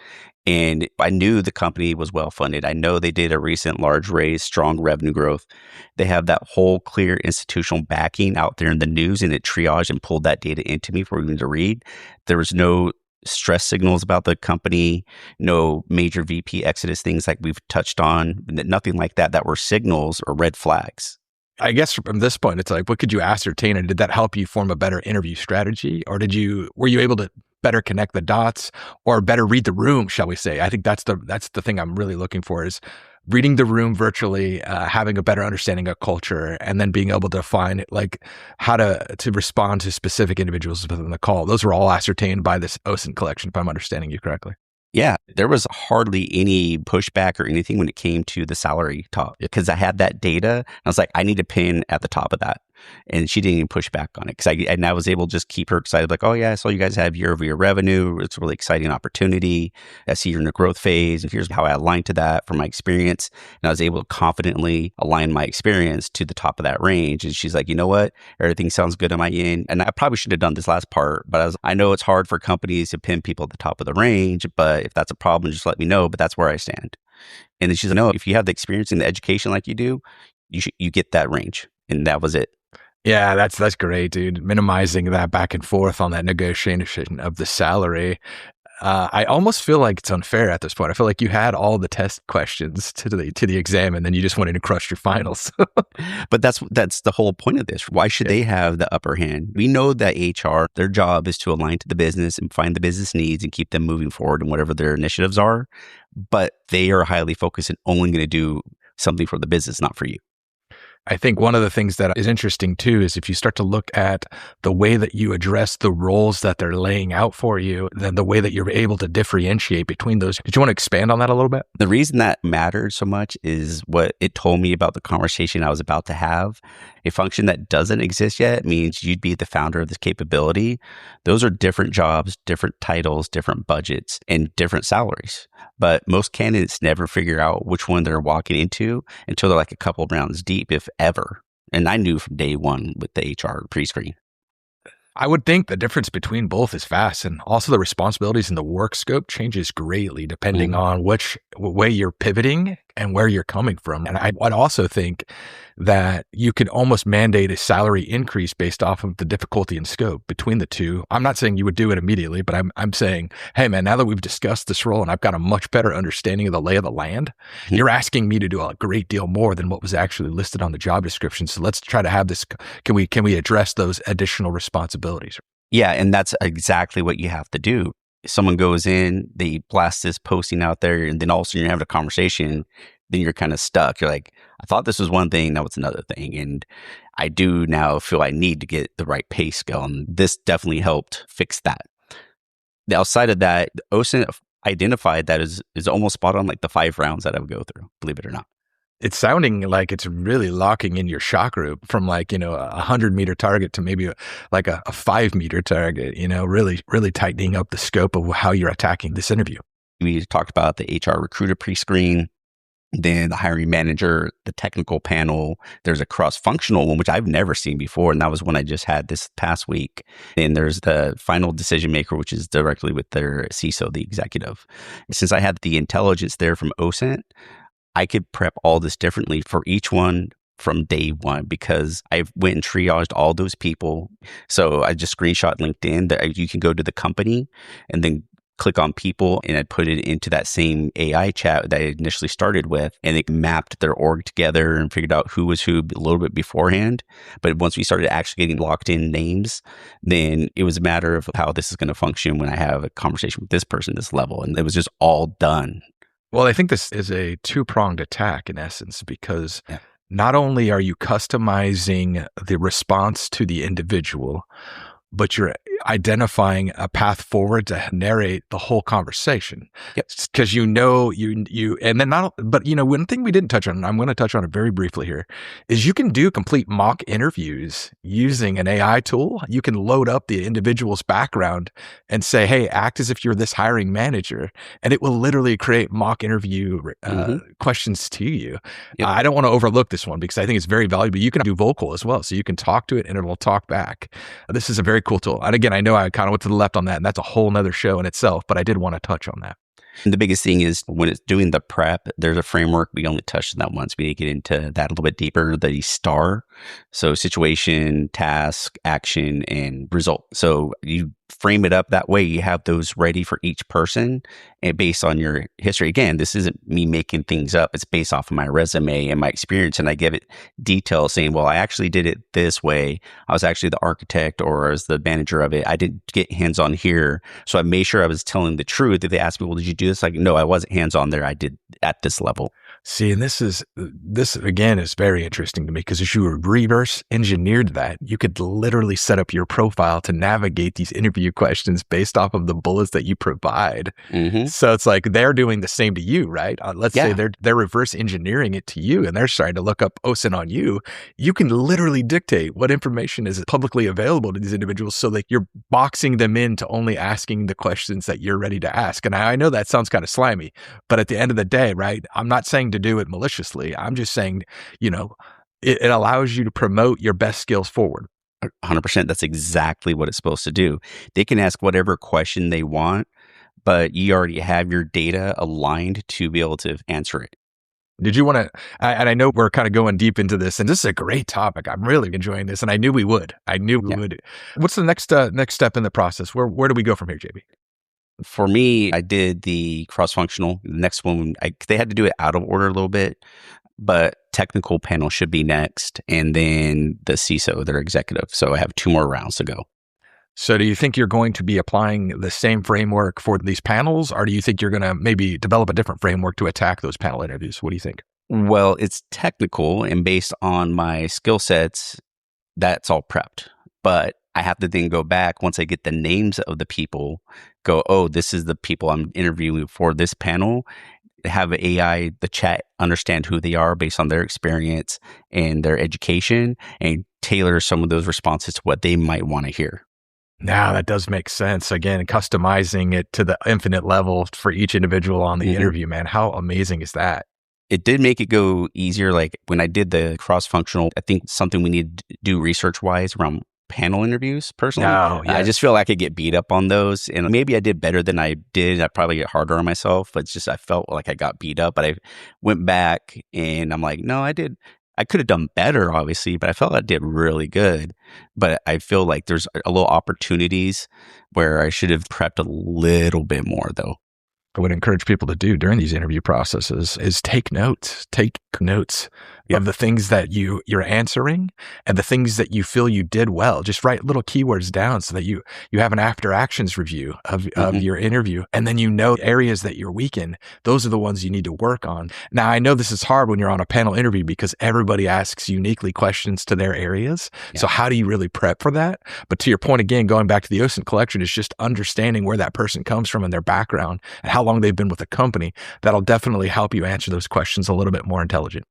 And I knew the company was well funded. I know they did a recent large raise, strong revenue growth. They have that whole clear institutional backing out there in the news, and it triaged and pulled that data into me for me to read. There was no stress signals about the company, no major VP exodus things like we've touched on, nothing like that, that were signals or red flags. I guess from this point, it's like, what could you ascertain? And did that help you form a better interview strategy? Or were you able to better connect the dots or better read the room, shall we say? I think that's the thing I'm really looking for is reading the room virtually, having a better understanding of culture, and then being able to find like how to respond to specific individuals within the call. Those were all ascertained by this OSINT collection, if I'm understanding you correctly. Yeah, there was hardly any pushback or anything when it came to the salary talk because I had that data. I was like, I need a pin at the top of that. And she didn't even push back on it because I was able to just keep her excited. Like, oh yeah, I saw you guys have year-over-year revenue. It's a really exciting opportunity. I see you're in a growth phase. And here's how I align to that from my experience. And I was able to confidently align my experience to the top of that range. And she's like, you know what? Everything sounds good on my end. And I probably should have done this last part, but I know it's hard for companies to pin people at the top of the range, but if that's a problem, just let me know. But that's where I stand. And then she's like, no, if you have the experience and the education like you do, you get that range. And that was it. Yeah, that's great, dude. Minimizing that back and forth on that negotiation of the salary. I almost feel like it's unfair at this point. I feel like you had all the test questions to the exam, and then you just went in and crushed your finals. But that's the whole point of this. Why should they have the upper hand? We know that HR, their job is to align to the business and find the business needs and keep them moving forward in whatever their initiatives are. But they are highly focused and only going to do something for the business, not for you. I think one of the things that is interesting too is if you start to look at the way that you address the roles that they're laying out for you, then the way that you're able to differentiate between those. Did you want to expand on that a little bit? The reason that mattered so much is what it told me about the conversation I was about to have. A function that doesn't exist yet means you'd be the founder of this capability. Those are different jobs, different titles, different budgets, and different salaries. But most candidates never figure out which one they're walking into until they're like a couple rounds deep, if ever. And I knew from day one with the HR pre-screen. I would think the difference between both is vast, and also the responsibilities and the work scope changes greatly depending on which way you're pivoting and where you're coming from. And I'd also think that you could almost mandate a salary increase based off of the difficulty and scope between the two. I'm not saying you would do it immediately, but I'm saying, hey man, now that we've discussed this role and I've got a much better understanding of the lay of the land, you're asking me to do a great deal more than what was actually listed on the job description. So let's try to have this. Can we address those additional responsibilities? Yeah, and that's exactly what you have to do. Someone goes in, they blast this posting out there, and then all of a sudden you're having a conversation, then you're kind of stuck. You're like, I thought this was one thing, now it's another thing. And I do now feel I need to get the right pace going. This definitely helped fix that. Outside of that, OSINT identified that is almost spot on like the 5 rounds that I would go through, believe it or not. It's sounding like it's really locking in your shot group from like, a 100-meter target to maybe a 5-meter target, really, really tightening up the scope of how you're attacking this interview. We talked about the HR recruiter pre-screen, then the hiring manager, the technical panel. There's a cross-functional one, which I've never seen before. And that was one I just had this past week. And there's the final decision maker, which is directly with their CISO, the executive. Since I had the intelligence there from OSINT, I could prep all this differently for each one from day one because I went and triaged all those people. So I just screenshot LinkedIn that you can go to the company and then click on people, and I put it into that same AI chat that I initially started with, and it mapped their org together and figured out who was who a little bit beforehand. But once we started actually getting locked in names, then it was a matter of how this is going to function when I have a conversation with this person, this level. And it was just all done. Well, I think this is a two-pronged attack in essence, because not only are you customizing the response to the individual, but you're identifying a path forward to narrate the whole conversation. Because you and then one thing we didn't touch on, and I'm going to touch on it very briefly here, is you can do complete mock interviews using an AI tool. You can load up the individual's background and say, hey, act as if you're this hiring manager, and it will literally create mock interview questions to you. I don't want to overlook this one because I think it's very valuable. You can do vocal as well. So you can talk to it and it will talk back. This is a very very cool tool. And again, I know I kind of went to the left on that, and that's a whole nother show in itself, but I did want to touch on that. And the biggest thing is when it's doing the prep, there's a framework. We only touched on that once. We need to get into that a little bit deeper, the STAR. So situation, task, action, and result. So you frame it up that way. You have those ready for each person and based on your history. Again, this isn't me making things up. It's based off of my resume and my experience. And I give it details saying, well, I actually did it this way. I was actually the architect or as the manager of it. I didn't get hands-on here. So I made sure I was telling the truth. If they asked me, well, did you do this? Like, no, I wasn't hands-on there. I did at this level. See, and this again is very interesting to me because if you reverse engineered that, you could literally set up your profile to navigate these interview questions based off of the bullets that you provide. Mm-hmm. So it's like they're doing the same to you, right? Let's say they're reverse engineering it to you and they're starting to look up OSINT on you. You can literally dictate what information is publicly available to these individuals so that you're boxing them into only asking the questions that you're ready to ask. And I know that sounds kind of slimy, but at the end of the day, right, I'm not saying to do it maliciously. I'm just saying, it allows you to promote your best skills forward. 100%. That's exactly what it's supposed to do. They can ask whatever question they want, but you already have your data aligned to be able to answer it. Did you want to, and I know we're kind of going deep into this, and this is a great topic. I'm really enjoying this, and I knew we would. What's the next step in the process? Where do we go from here, JB? For me, I did the cross-functional. The next one, they had to do it out of order a little bit, but technical panel should be next, and then the CISO, their executive. So I have 2 more rounds to go. So do you think you're going to be applying the same framework for these panels, or do you think you're going to maybe develop a different framework to attack those panel interviews? What do you think? Well, it's technical, and based on my skill sets, that's all prepped. But I have to then go back once I get the names of the people, go, oh, this is the people I'm interviewing for this panel, have AI, the chat, understand who they are based on their experience and their education and tailor some of those responses to what they might want to hear. Now that does make sense. Again, customizing it to the infinite level for each individual on the interview, man. How amazing is that? It did make it go easier. Like when I did the cross-functional, I think something we need to do research-wise around panel interviews personally. Oh, yes. I just feel like I get beat up on those, and maybe I did better than I did. I probably get harder on myself, but it's just I felt like I got beat up. But I went back and I'm like, no, I could have done better, obviously, but I felt I did really good. But I feel like there's a little opportunities where I should have prepped a little bit more, though. I would encourage people to do during these interview processes is take notes. Take notes of the things that you're answering and the things that you feel you did well. Just write little keywords down so that you have an after actions review of your interview. And then areas that you're weak in. Those are the ones you need to work on. Now, I know this is hard when you're on a panel interview because everybody asks uniquely questions to their areas. Yeah. So how do you really prep for that? But to your point, again, going back to the OSINT collection is just understanding where that person comes from and their background and how long they've been with a company. That'll definitely help you answer those questions a little bit more intelligent.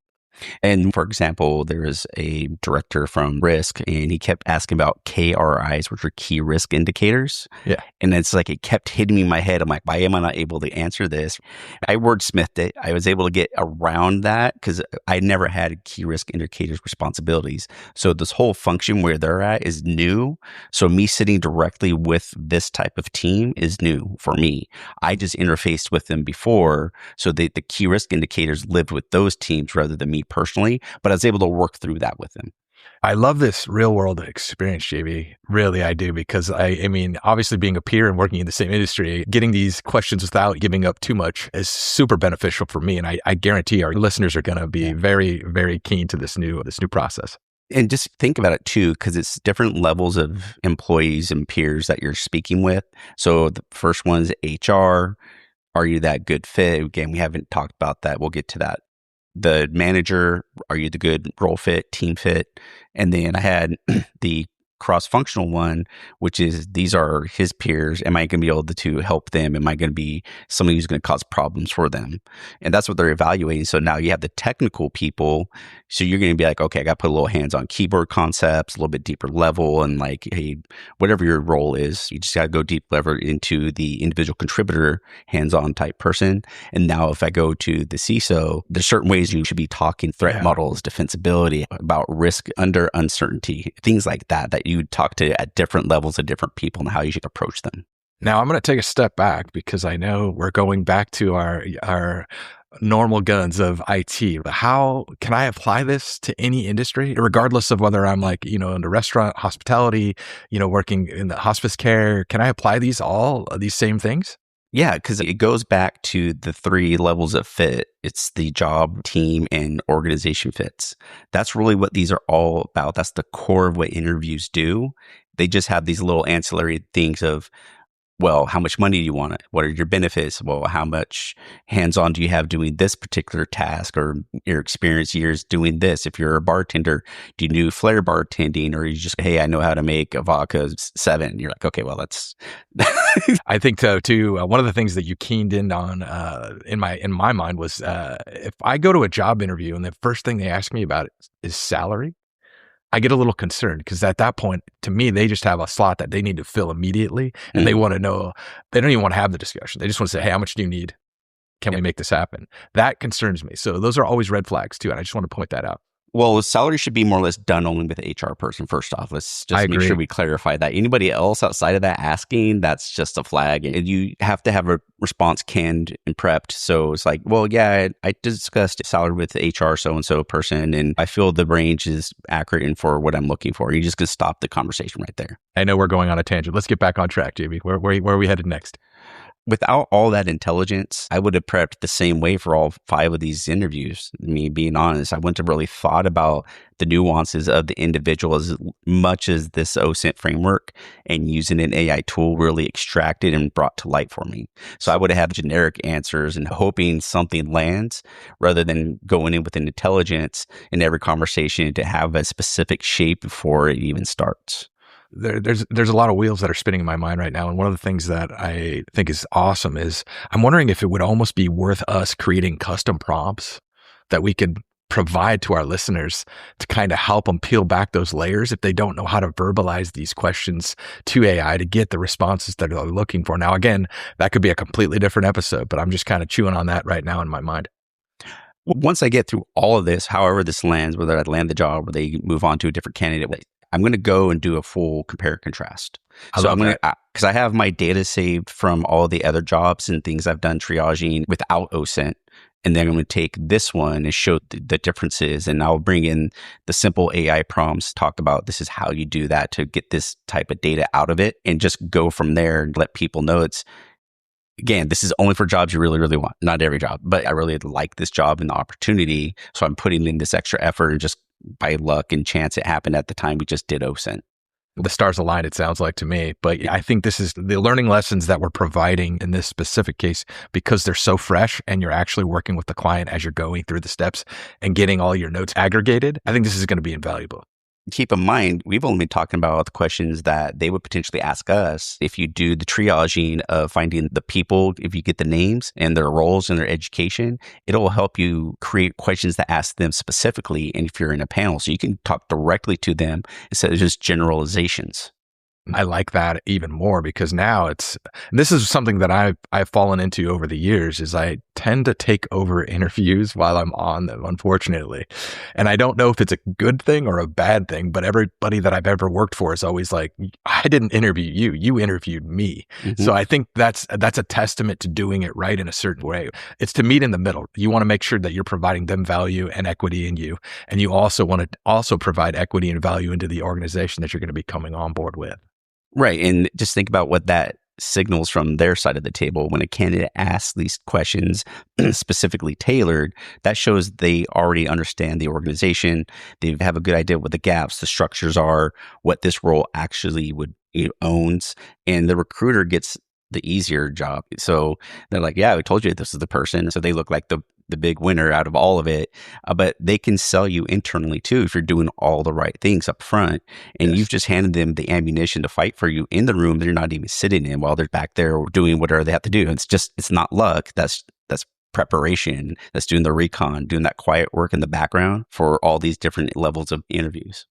And for example, there was a director from risk and he kept asking about KRIs, which are key risk indicators. Yeah. And it's like, it kept hitting me in my head. I'm like, why am I not able to answer this? I wordsmithed it. I was able to get around that because I never had key risk indicators responsibilities. So this whole function where they're at is new. So me sitting directly with this type of team is new for me. I just interfaced with them before. So the key risk indicators lived with those teams rather than me personally, but I was able to work through that with them. I love this real world experience, JB. Really, I do, because I mean, obviously being a peer and working in the same industry, getting these questions without giving up too much is super beneficial for me. And I guarantee our listeners are going to be very, very keen to this new process. And just think about it too, because it's different levels of employees and peers that you're speaking with. So the first one is HR. Are you that good fit? Again, we haven't talked about that. We'll get to that. The manager, are you the good role fit, team fit? And then I had the cross-functional one, which is these are his peers. Am I going to be able to help them? Am I going to be somebody who's going to cause problems for them? And that's what they're evaluating. So now you have the technical people. So you're going to be like, okay, I got to put a little hands on keyboard concepts, a little bit deeper level. And like, hey, whatever your role is, you just got to go deep level into the individual contributor, hands-on type person. And now if I go to the CISO, there's certain ways you should be talking threat models, defensibility, about risk under uncertainty, things like that you talk to at different levels of different people and how you should approach them. Now I'm going to take a step back because I know we're going back to our normal guns of IT. How can I apply this to any industry, regardless of whether I'm like, in the restaurant, hospitality, working in the hospice care? Can I apply these same things? Yeah, because it goes back to the 3 levels of fit. It's the job, team, and organization fits. That's really what these are all about. That's the core of what interviews do. They just have these little ancillary things of, well, how much money do you want? What are your benefits? Well, how much hands-on do you have doing this particular task, or your experience years doing this? If you're a bartender, do you do flair bartending, or you just, hey, I know how to make a vodka 7? You're like, okay, well, that's. I think so too. One of the things that you keened in on in my mind was if I go to a job interview and the first thing they ask me about is salary, I get a little concerned because at that point, to me, they just have a slot that they need to fill immediately. And they want to know, they don't even want to have the discussion. They just want to say, hey, how much do you need? Can we make this happen? That concerns me. So those are always red flags too. And I just want to point that out. Well, salary should be more or less done only with the HR person, first off. Let's just make sure we clarify that. Anybody else outside of that asking, that's just a flag. And you have to have a response canned and prepped. So it's like, well, yeah, I discussed salary with the HR so-and-so person, and I feel the range is accurate and for what I'm looking for. You're just going to stop the conversation right there. I know we're going on a tangent. Let's get back on track, JB. Where are we headed next? Without all that intelligence, I would have prepped the same way for all 5 of these interviews. Me being honest, I wouldn't have really thought about the nuances of the individual as much as this OSINT framework and using an AI tool really extracted and brought to light for me. So I would have had generic answers and hoping something lands rather than going in with an intelligence in every conversation to have a specific shape before it even starts. There's a lot of wheels that are spinning in my mind right now. And one of the things that I think is awesome is I'm wondering if it would almost be worth us creating custom prompts that we could provide to our listeners to kind of help them peel back those layers if they don't know how to verbalize these questions to AI to get the responses that they're looking for. Now, again, that could be a completely different episode, but I'm just kind of chewing on that right now in my mind. Once I get through all of this, however this lands, whether I land the job or they move on to a different candidate, I'm going to go and do a full compare and contrast. Because I have my data saved from all the other jobs and things I've done triaging without OSINT. And then I'm going to take this one and show the differences. And I'll bring in the simple AI prompts, talk about this is how you do that to get this type of data out of it, and just go from there and let people know again, this is only for jobs you really, really want. Not every job, but I really like this job and the opportunity. So I'm putting in this extra effort, and just by luck and chance, it happened at the time we just did OSINT. The stars aligned, it sounds like to me. But I think this is the learning lessons that we're providing in this specific case, because they're so fresh and you're actually working with the client as you're going through the steps and getting all your notes aggregated. I think this is going to be invaluable. Keep in mind, we've only been talking about the questions that they would potentially ask us. If you do the triaging of finding the people, if you get the names and their roles and their education, it'll help you create questions that ask them specifically. And if you're in a panel, so you can talk directly to them instead of just generalizations. I like that even more because now this is something that I've fallen into over the years is I tend to take over interviews while I'm on them, unfortunately. And I don't know if it's a good thing or a bad thing, but everybody that I've ever worked for is always like, I didn't interview you, you interviewed me. Mm-hmm. So I think that's a testament to doing it right in a certain way. It's to meet in the middle. You want to make sure that you're providing them value and equity in you. And you also want to also provide equity and value into the organization that you're going to be coming on board with. Right. And just think about what that signals from their side of the table. When a candidate asks these questions specifically tailored, that shows they already understand the organization. They have a good idea what the gaps, the structures are, what this role actually owns, and the recruiter gets the easier job. So they're like, yeah, we told you this is the person. So they look like the big winner out of all of it. But they can sell you internally too if you're doing all the right things up front. And You've just handed them the ammunition to fight for you in the room they're not even sitting in while they're back there doing whatever they have to do. It's not luck. That's preparation. That's doing the recon, doing that quiet work in the background for all these different levels of interviews.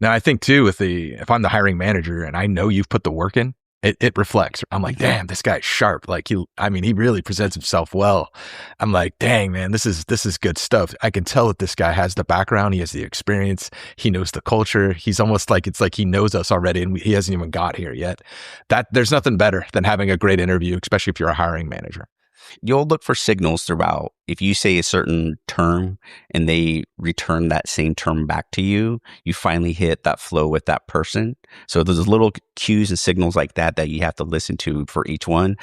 Now, I think too, if I'm the hiring manager and I know you've put the work in, it reflects. I'm like, damn, this guy's sharp. Like he really presents himself well. I'm like, dang, man, this is good stuff. I can tell that this guy has the background. He has the experience. He knows the culture. He's almost like, it's like he knows us already and he hasn't even got here yet. There's nothing better than having a great interview, especially if you're a hiring manager. You'll look for signals throughout. If you say a certain term and they return that same term back to you, you finally hit that flow with that person. So there's little cues and signals like that you have to listen to for each one.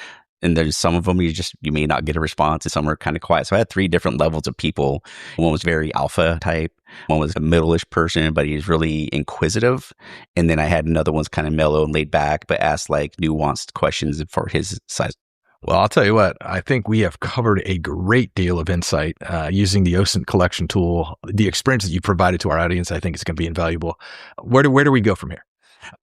And there's some of them you may not get a response, and some are kind of quiet. So I had 3 different levels of people. One was very alpha type. One was a middle-ish person, but he's really inquisitive. And then I had another one's kind of mellow and laid back, but asked like nuanced questions for his size. Well, I'll tell you what, I think we have covered a great deal of insight using the OSINT collection tool. The experience that you provided to our audience, I think is going to be invaluable. Where do we go from here?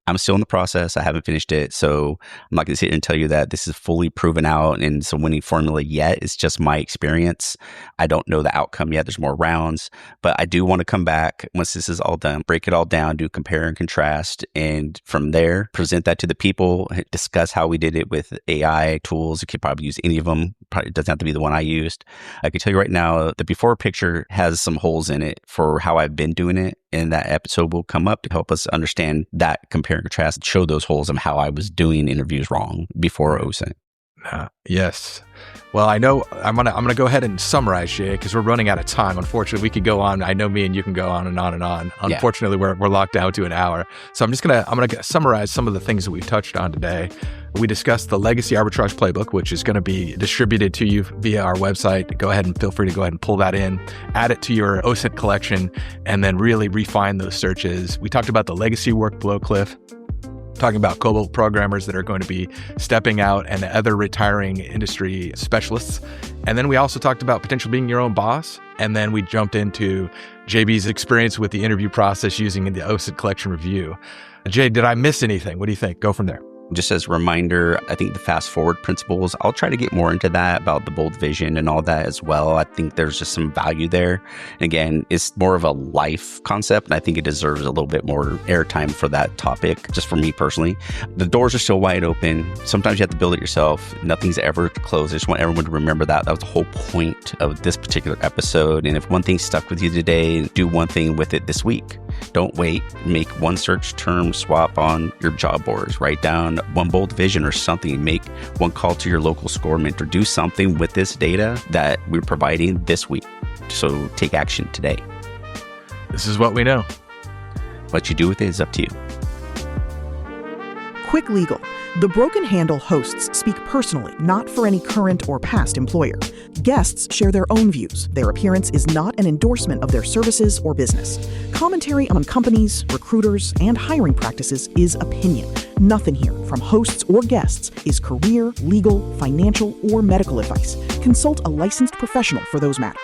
I'm still in the process. I haven't finished it. So I'm not going to sit here and tell you that this is fully proven out and it's a winning formula yet. It's just my experience. I don't know the outcome yet. There's more rounds, but I do want to come back once this is all done, break it all down, do compare and contrast. And from there, present that to the people, discuss how we did it with AI tools. You could probably use any of them. Probably doesn't have to be the one I used. I can tell you right now, the before picture has some holes in it for how I've been doing it. And that episode will come up to help us understand that, compare and contrast, show those holes of how I was doing interviews wrong before OSINT. Yes. Well, I know I'm gonna go ahead and summarize, Jay, because we're running out of time. Unfortunately, we could go on. I know me and you can go on and on and on. Unfortunately, we're locked down to an hour. So I'm gonna summarize some of the things that we've touched on today. We discussed the Legacy Arbitrage Playbook, which is going to be distributed to you via our website. Go ahead and feel free to go ahead and pull that in, add it to your OSINT collection, and then really refine those searches. We talked about the legacy workflow cliff, talking about COBOL programmers that are going to be stepping out and other retiring industry specialists. And then we also talked about potentially being your own boss. And then we jumped into JB's experience with the interview process using the OSINT collection review. Jay, did I miss anything? What do you think? Go from there. Just as a reminder, I think the fast forward principles, I'll try to get more into that about the bold vision and all that as well. I think there's just some value there. And again, it's more of a life concept, and I think it deserves a little bit more airtime for that topic, just for me personally. The doors are still wide open. Sometimes you have to build it yourself. Nothing's ever closed. I just want everyone to remember that. That was the whole point of this particular episode. And if one thing stuck with you today, do one thing with it this week. Don't wait. Make one search term swap on your job boards. Write down one bold vision or something. Make one call to your local SCORE mentor. Do something with this data that we're providing this week. So take action today. This is what we know. What you do with it is up to you. Quick Legal. The Broken Handle hosts speak personally, not for any current or past employer. Guests share their own views. Their appearance is not an endorsement of their services or business. Commentary on companies, recruiters, and hiring practices is opinion. Nothing here from hosts or guests is career, legal, financial, or medical advice. Consult a licensed professional for those matters.